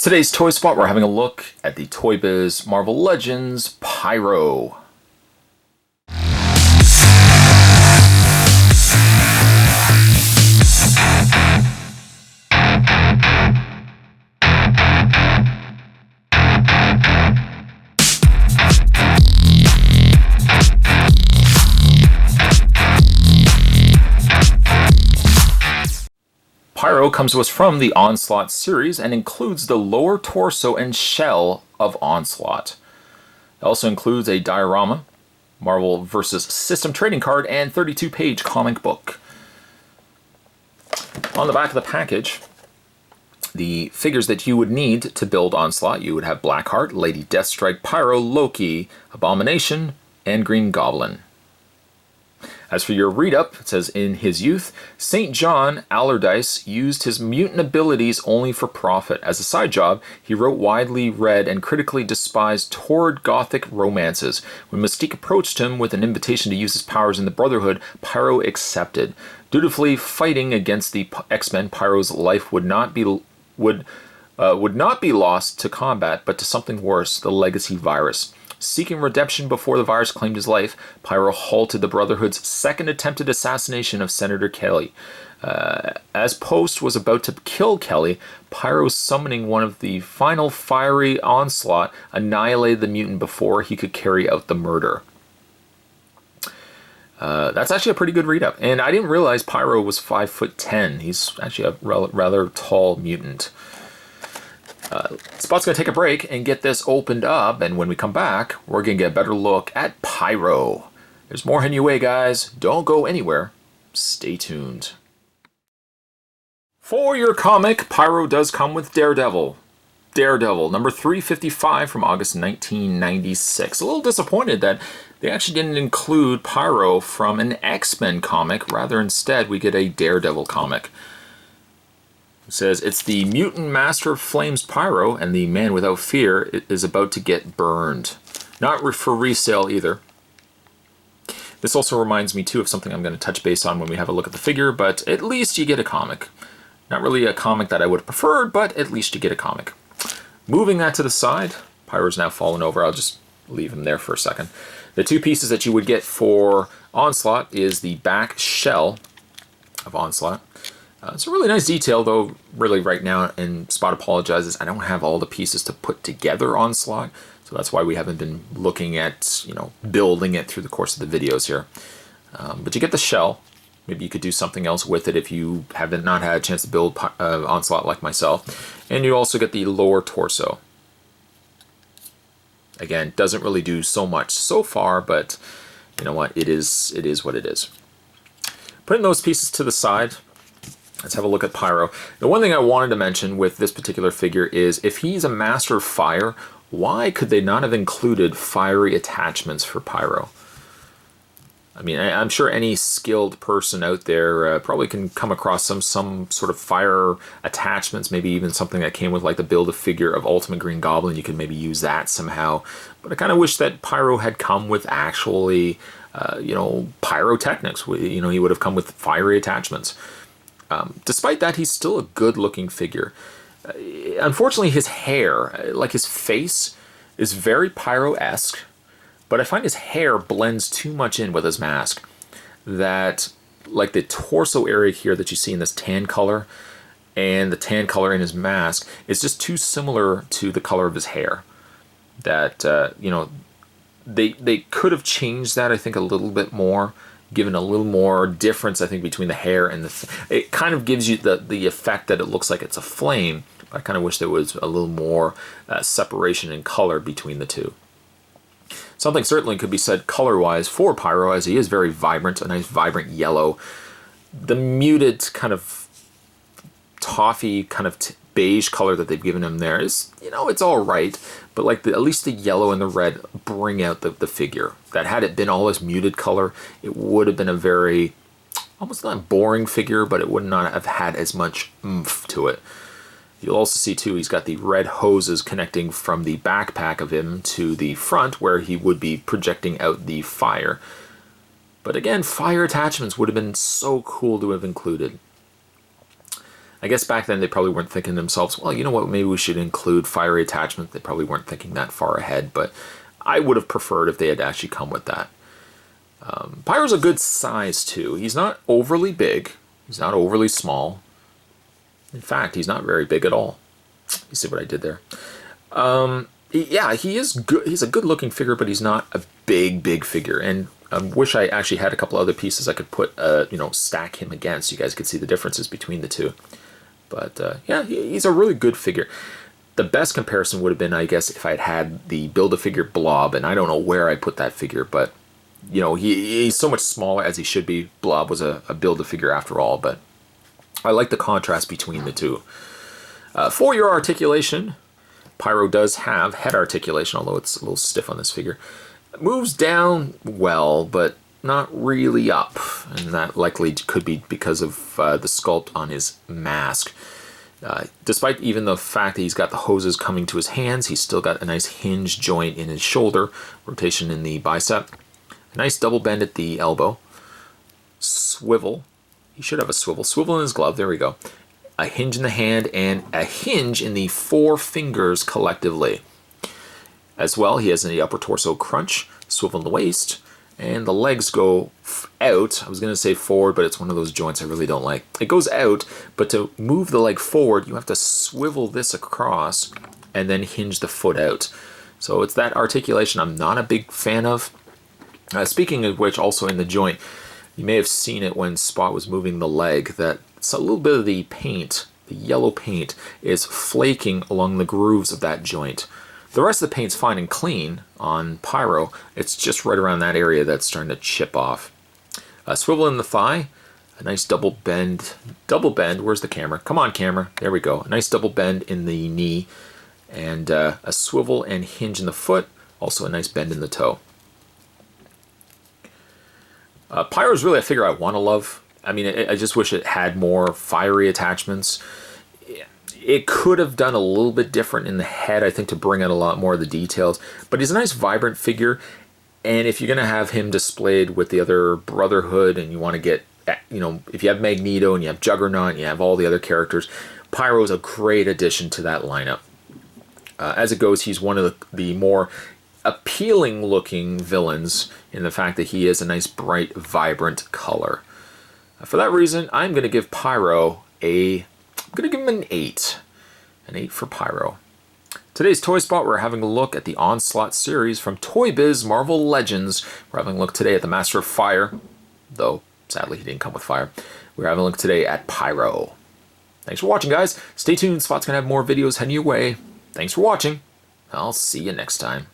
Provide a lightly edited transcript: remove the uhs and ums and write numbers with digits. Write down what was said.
Today's Toy Spot, we're having a look at the Toybiz Marvel Legends Pyro. Pyro comes to us from the Onslaught series and includes the lower torso and shell of Onslaught. It also includes a diorama, Marvel vs. System trading card, and 32-page comic book. On the back of the package, the figures that you would need to build Onslaught, you would have Blackheart, Lady Deathstrike, Pyro, Loki, Abomination, and Green Goblin. As for your read-up, it says, in his youth, St. John Allardyce used his mutant abilities only for profit. As a side job, he wrote widely read and critically despised torrid gothic romances. When Mystique approached him with an invitation to use his powers in the Brotherhood, Pyro accepted. Dutifully fighting against the X-Men, Pyro's life would not be lost to combat, but to something worse, the legacy virus. Seeking redemption before the virus claimed his life, Pyro halted the Brotherhood's second attempted assassination of Senator Kelly. As Post was about to kill Kelly, Pyro, summoning one of the final fiery onslaught, annihilated the mutant before he could carry out the murder. That's actually a pretty good read-up. And I didn't realize Pyro was 5'10". He's actually a rather tall mutant. Spot's going to take a break and get this opened up, and when we come back, we're going to get a better look at Pyro. There's more heading your way, guys. Don't go anywhere. Stay tuned. For your comic, Pyro does come with Daredevil. Daredevil, number 355 from August 1996. A little disappointed that they actually didn't include Pyro from an X-Men comic. Rather, instead, we get a Daredevil comic. It says, it's the mutant master of flames Pyro, and the man without fear is about to get burned. Not for resale either. This also reminds me too of something I'm going to touch base on when we have a look at the figure, but at least you get a comic. Not really a comic that I would have preferred, but at least you get a comic. Moving that to the side, Pyro's now fallen over. I'll just leave him there for a second. The two pieces that you would get for Onslaught is the back shell of Onslaught. It's a really nice detail, though, really right now, and Spot apologizes, I don't have all the pieces to put together Onslaught, so that's why we haven't been looking at, building it through the course of the videos here. But you get the shell. Maybe you could do something else with it if you haven't not had a chance to build Onslaught like myself. And you also get the lower torso. Again, doesn't really do so much so far, but you know what? It is what it is. Putting those pieces to the side, let's have a look at Pyro. The one thing I wanted to mention with this particular figure is if he's a master of fire, why could they not have included fiery attachments for Pyro? I mean, I'm sure any skilled person out there probably can come across some sort of fire attachments, maybe even something that came with like the build-a-figure of Ultimate Green Goblin. You could maybe use that somehow. But I kind of wish that Pyro had come with actually, pyrotechnics. He would have come with fiery attachments. Despite that, he's still a good-looking figure. Unfortunately, his hair, like his face, is very Pyro-esque, but I find his hair blends too much in with his mask. That, like the torso area here that you see in this tan color, and the tan color in his mask, is just too similar to the color of his hair. That, they could have changed that, I think, a little bit more. Given a little more difference, I think, between the hair and it kind of gives you the effect that it looks like it's a flame. I kind of wish there was a little more separation in color between the two. Something certainly could be said color-wise for Pyro, as he is very vibrant, a nice vibrant yellow. The muted kind of toffee kind of beige color that they've given him there is, it's all right, but like at least the yellow and the red bring out the figure. That had it been all this muted color, it would have been a very, almost not boring figure, but it would not have had as much oomph to it. You'll also see too, he's got the red hoses connecting from the backpack of him to the front where he would be projecting out the fire. But again, fire attachments would have been so cool to have included. I guess back then they probably weren't thinking to themselves, well, you know what, maybe we should include fiery attachment. They probably weren't thinking that far ahead, but I would have preferred if they had actually come with that. Pyro's a good size too. He's not overly big. He's not overly small. In fact, he's not very big at all. You see what I did there? Yeah, he is good. He's a good-looking figure, but he's not a big figure. And I wish I actually had a couple other pieces I could put, you know, stack him against. You guys could see the differences between the two. But yeah, he's a really good figure. The best comparison would have been, I guess, if I'd had the Build-A-Figure Blob, and I don't know where I put that figure, but you know, he's so much smaller as he should be. Blob was a Build-A-Figure after all, but I like the contrast between the two. For your articulation, Pyro does have head articulation, although it's a little stiff on this figure. It moves down well, but not really up, and that likely could be because of the sculpt on his mask. Despite even the fact that he's got the hoses coming to his hands, he's still got a nice hinge joint in his shoulder, rotation in the bicep, a nice double bend at the elbow, swivel. He should have a swivel in his glove, there we go. A hinge in the hand and a hinge in the 4 fingers collectively. As well, he has an upper torso crunch, swivel in the waist, and the legs go out. I was going to say forward, but it's one of those joints I really don't like. It goes out, but to move the leg forward, you have to swivel this across and then hinge the foot out. So it's that articulation I'm not a big fan of. Speaking of which, also in the joint, you may have seen it when Spot was moving the leg, that it's a little bit of the paint, the yellow paint, is flaking along the grooves of that joint. The rest of the paint's fine and clean on Pyro. It's just right around that area that's starting to chip off. Swivel in the thigh, a nice double bend. Where's the camera? Come on, camera. There we go. A nice double bend in the knee, and a swivel and hinge in the foot. Also a nice bend in the toe. Pyro's really a figure I want to love. I mean, I just wish it had more fiery attachments. It could have done a little bit different in the head, I think, to bring out a lot more of the details. But he's a nice, vibrant figure. And if you're going to have him displayed with the other Brotherhood, and you want to get, you know, if you have Magneto and you have Juggernaut and you have all the other characters, Pyro is a great addition to that lineup. As it goes, he's one of the more appealing looking villains in the fact that he is a nice, bright, vibrant color. For that reason, I'm going to give Pyro I'm going to give him an 8. An 8 for Pyro. Today's Toy Spot, we're having a look at the Onslaught series from Toybiz Marvel Legends. We're having a look today at the Master of Fire, though sadly he didn't come with fire. We're having a look today at Pyro. Thanks for watching, guys. Stay tuned, Spot's going to have more videos heading your way. Thanks for watching. I'll see you next time.